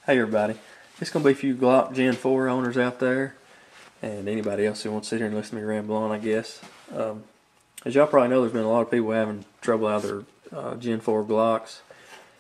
Hey everybody, it's going to be a few Glock Gen4 owners out there, and anybody else who wants to sit here and listen to me ramble on, I guess. As y'all probably know, there's been a lot of people having trouble out of their Gen4 Glocks.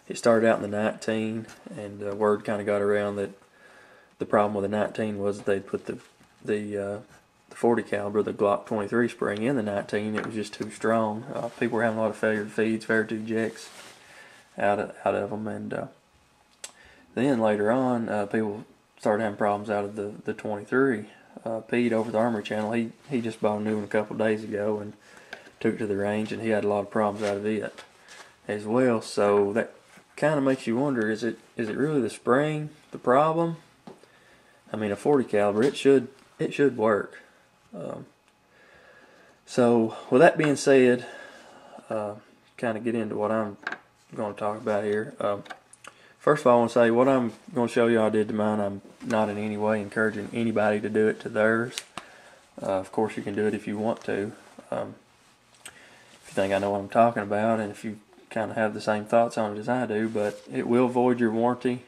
It started out in the 19, and word kind of got around that the problem with the 19 was that they'd put the 40 caliber, the Glock 23 spring in the 19. It was just too strong. People were having a lot of failure to feeds, failure to ejects out of them, and then later on, people started having problems out of the 23. Pete over at the Armory Channel, he just bought a new one a couple of days ago and took it to the range, and he had a lot of problems out of it as well. So that kind of makes you wonder: is it really the spring the problem? I mean, a 40 caliber, it should work. So with that being said, kind of get into what I'm going to talk about here. First of all, I want to say what I'm going to show you I did to mine, I'm not in any way encouraging anybody to do it to theirs. Of course, you can do it if you want to. If you think I know what I'm talking about, and if you kind of have the same thoughts on it as I do, but it will void your warranty.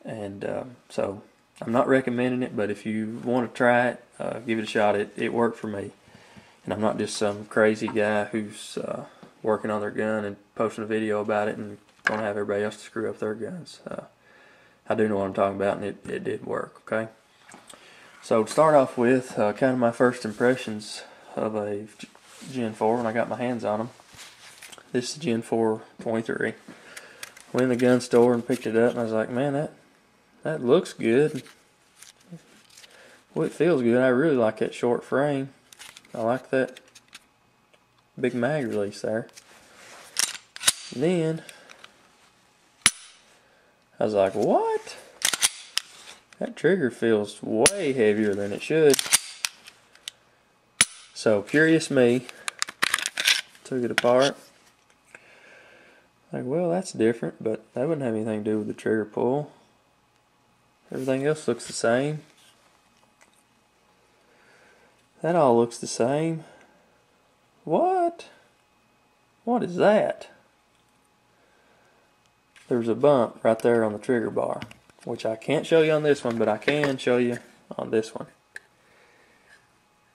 And so I'm not recommending it, but if you want to try it, give it a shot. It worked for me. And I'm not just some crazy guy who's working on their gun and posting a video about it and going to have everybody else to screw up their guns. I do know what I'm talking about, and it did work, okay? So to start off with, kind of my first impressions of a Gen4 when I got my hands on them. This is the Gen4 23. Went in the gun store and picked it up, and I was like, man, that looks good. Well, it feels good. I really like that short frame. I like that big mag release there. And then I was like, what? That trigger feels way heavier than it should. So, curious me, took it apart. Like, well, that's different, but that wouldn't have anything to do with the trigger pull. Everything else looks the same. That all looks the same. What? What is that? There's a bump right there on the trigger bar, which I can't show you on this one, but I can show you on this one.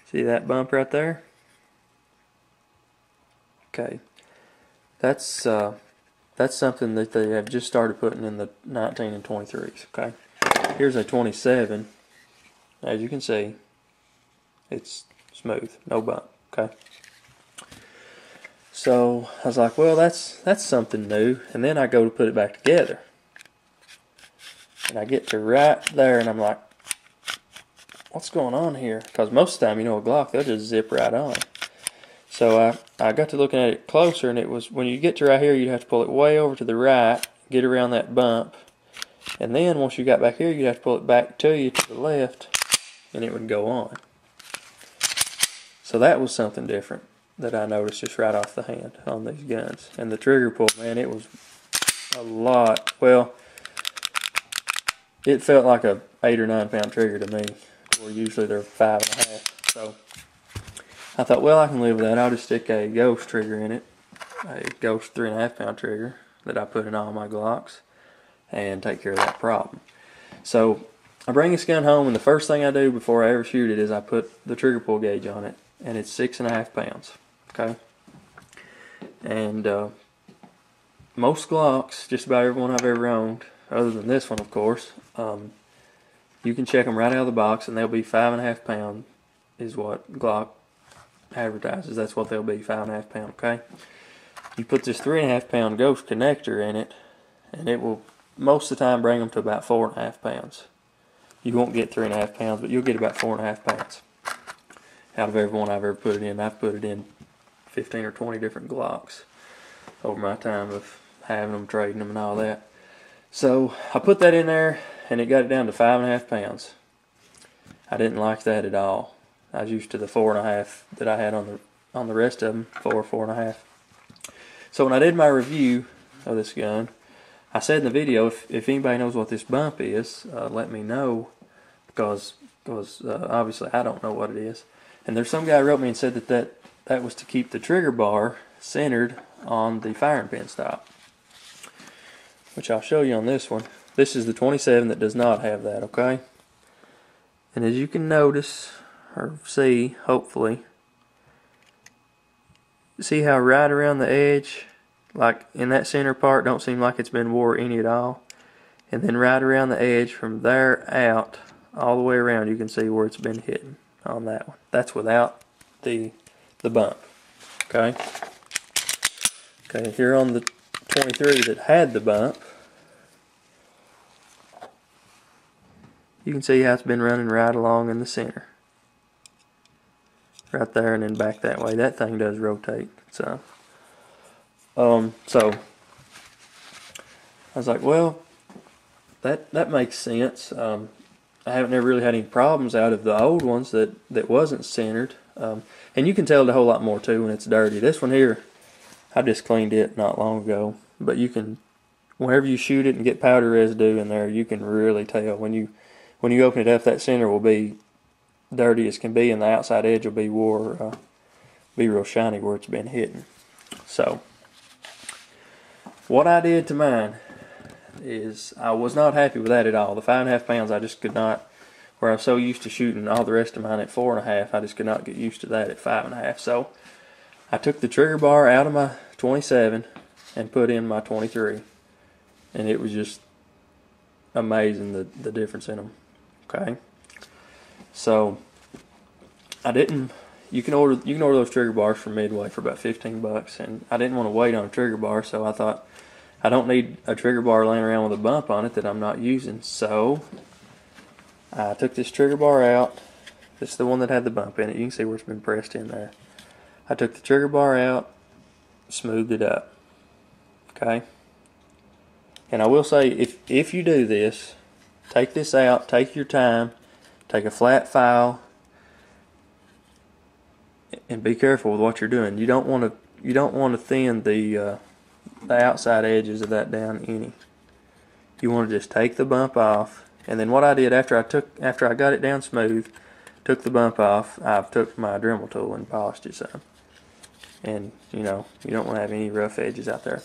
See that bump right there? Okay, that's something that they have just started putting in the 19 and 23s. Okay, here's a 27. As you can see, it's smooth, no bump. Okay. So I was like, well, that's something new. And then I go to put it back together, and I get to right there, and I'm like, what's going on here? Because most of the time, you know, a Glock, they'll just zip right on. So I got to looking at it closer, and it was, when you get to right here, you'd have to pull it way over to the right, get around that bump, and then once you got back here, you'd have to pull it back to you to the left, and it would go on. So that was something different that I noticed just right off the hand on these guns. And the trigger pull, man, it was a lot. Well, it felt like a 8 or 9 pound trigger to me, where usually they're 5.5. So I thought, well, I can live with that. I'll just stick a Ghost trigger in it, a Ghost 3.5 pound trigger that I put in all my Glocks, and take care of that problem. So I bring this gun home, and the first thing I do before I ever shoot it is I put the trigger pull gauge on it, and it's 6.5 pounds. Okay, and most Glocks, just about every one I've ever owned, other than this one, of course, you can check them right out of the box, and they'll be 5.5 pound is what Glock advertises. That's what they'll be, 5.5 pound. Okay, you put this 3.5 pound Ghost connector in it, and it will most of the time bring them to about 4.5 pounds. You won't get 3.5 pounds, but you'll get about 4.5 pounds out of every one I've ever put it in. I've put it in 15 or 20 different Glocks over my time of having them, trading them, and all that. So I put that in there, and it got it down to 5.5 pounds. I didn't like that at all. I was used to the 4.5 that I had on the rest of them, 4.5. So when I did my review of this gun, I said in the video, if anybody knows what this bump is, let me know, because obviously I don't know what it is. And there's some guy who wrote me and said that was to keep the trigger bar centered on the firing pin stop, which I'll show you on this one. This is the 27 that does not have that, okay? And as you can notice, or see, hopefully, see how right around the edge, like in that center part, don't seem like it's been wore any at all. And then right around the edge from there out, all the way around, you can see where it's been hitting on that one. That's without the bump, okay? Okay, here on the 23 that had the bump, you can see how it's been running right along in the center. Right there and then back that way. That thing does rotate. So I was like, well, that makes sense. I haven't never really had any problems out of the old ones that wasn't centered. And you can tell it a whole lot more too when it's dirty. This one here, I just cleaned it not long ago. But you can, whenever you shoot it and get powder residue in there, you can really tell. When you open it up, that center will be dirty as can be, and the outside edge will be be real shiny where it's been hitting. So what I did to mine is I was not happy with that at all. The 5.5 pounds, I just could not, where I was so used to shooting all the rest of mine at 4.5, I just could not get used to that at 5.5. So I took the trigger bar out of my 27 and put in my 23, and it was just amazing the difference in them. Okay, so I didn't. You can order those trigger bars from Midway for about $15, and I didn't want to wait on a trigger bar, so I thought I don't need a trigger bar laying around with a bump on it that I'm not using. So I took this trigger bar out. This is the one that had the bump in it. You can see where it's been pressed in there. I took the trigger bar out, smoothed it up. Okay, and I will say, if you do this, take this out, take your time, take a flat file, and be careful with what you're doing. You don't want to thin the outside edges of that down any. You want to just take the bump off, and then what I did after I got it down smooth, took the bump off, I took my Dremel tool and polished it some. And you don't want to have any rough edges out there.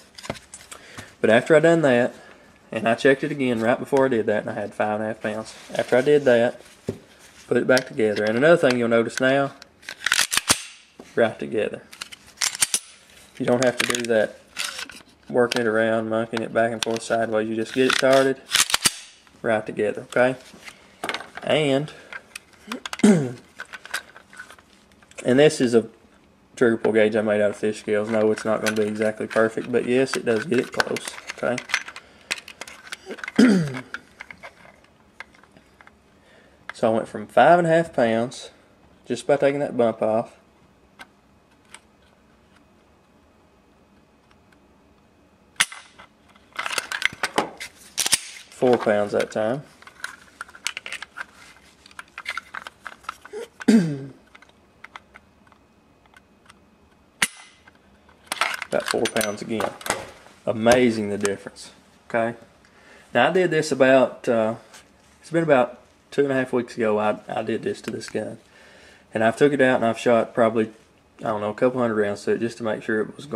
But after I done that, and I checked it again right before I did that, and I had 5.5 pounds. After I did that, put it back together. And another thing you'll notice now, right together. You don't have to do that working it around, monkeying it back and forth sideways. You just get it started, right together, okay? And this is a trigger pull gauge I made out of fish scales. No, it's not going to be exactly perfect, but yes, it does get it close, okay? So I went from 5.5 pounds just by taking that bump off, $4 pounds that time. About 4 pounds again. Amazing the difference. Okay. Now I did this about, it's been about 2.5 weeks ago I did this to this gun. And I've took it out and I've shot probably, I don't know, a couple hundred rounds to it just to make sure it was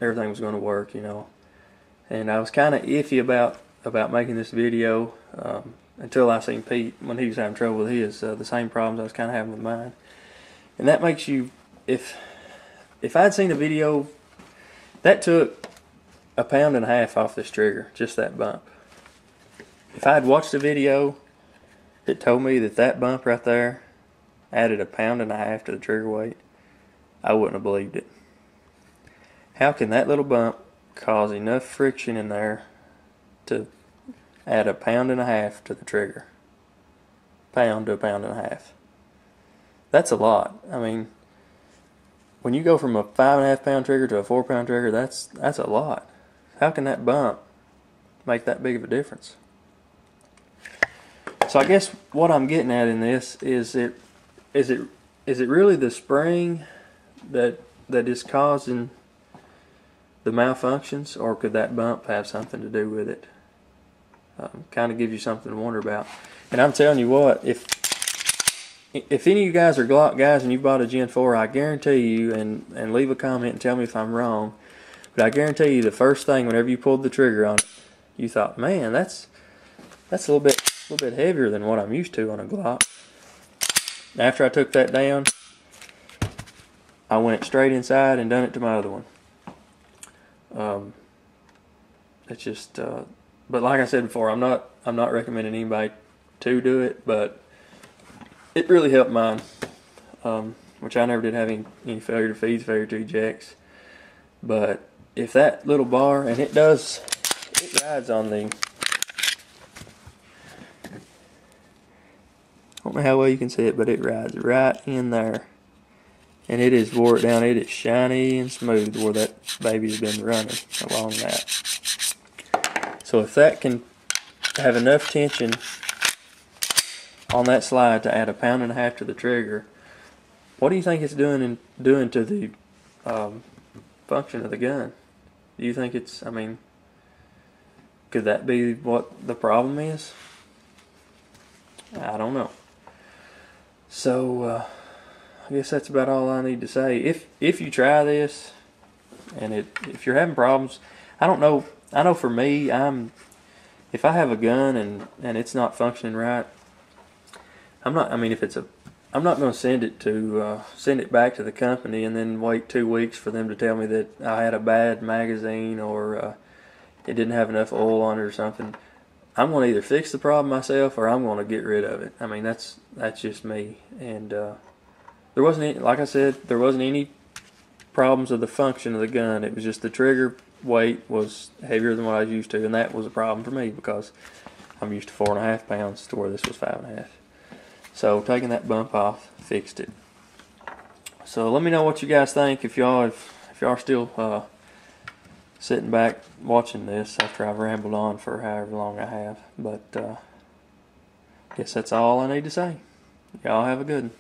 everything was going to work, And I was kind of iffy about making this video until I seen Pete when he was having trouble with his, the same problems I was kind of having with mine. And that makes you, if I'd seen a video, that took 1.5 pounds off this trigger, just that bump. If I had watched a video that told me that bump right there added 1.5 pounds to the trigger weight, I wouldn't have believed it. How can that little bump cause enough friction in there to add 1.5 pounds to the trigger? Pound to 1.5 pounds. That's a lot. I mean, when you go from a 5.5 pound trigger to a 4 pound trigger, that's a lot. How can that bump make that big of a difference? So I guess what I'm getting at in this is it really the spring that is causing the malfunctions, or could that bump have something to do with it? Kind of gives you something to wonder about. And I'm telling you what, if any of you guys are Glock guys and you bought a Gen4, I guarantee you, and leave a comment and tell me if I'm wrong, but I guarantee you the first thing whenever you pulled the trigger on it, you thought, man, that's that's a little bit heavier than what I'm used to on a Glock. After I took that down, I went straight inside and done it to my other one. It's just, but like I said before, I'm not recommending anybody to do it, but it really helped mine, which I never did have any failure to feeds, failure to ejects. But if that little bar, and it rides on the, I don't know how well you can see it, but it rides right in there. And it is wore it down. It is shiny and smooth where that baby has been running along that. So if that can have enough tension on that slide to add 1.5 pounds to the trigger, what do you think it's doing to the function of the gun? Do you think it's, I mean, could that be what the problem is? I don't know. So I guess that's about all I need to say. If you try this and if you're having problems, I don't know. I know for me, if I have a gun and it's not functioning right, I'm not going to send it back to the company and then wait 2 weeks for them to tell me that I had a bad magazine or it didn't have enough oil on it or something. I'm going to either fix the problem myself or I'm going to get rid of it. I mean, that's just me. And there wasn't any, like I said, there wasn't any problems with the function of the gun. It was just the trigger weight was heavier than what I was used to, and that was a problem for me because I'm used to 4.5 pounds to where this was 5.5. So taking that bump off fixed it. So let me know what you guys think if y'all are still sitting back watching this after I've rambled on for however long I have. But guess that's all I need to say. Y'all have a good one.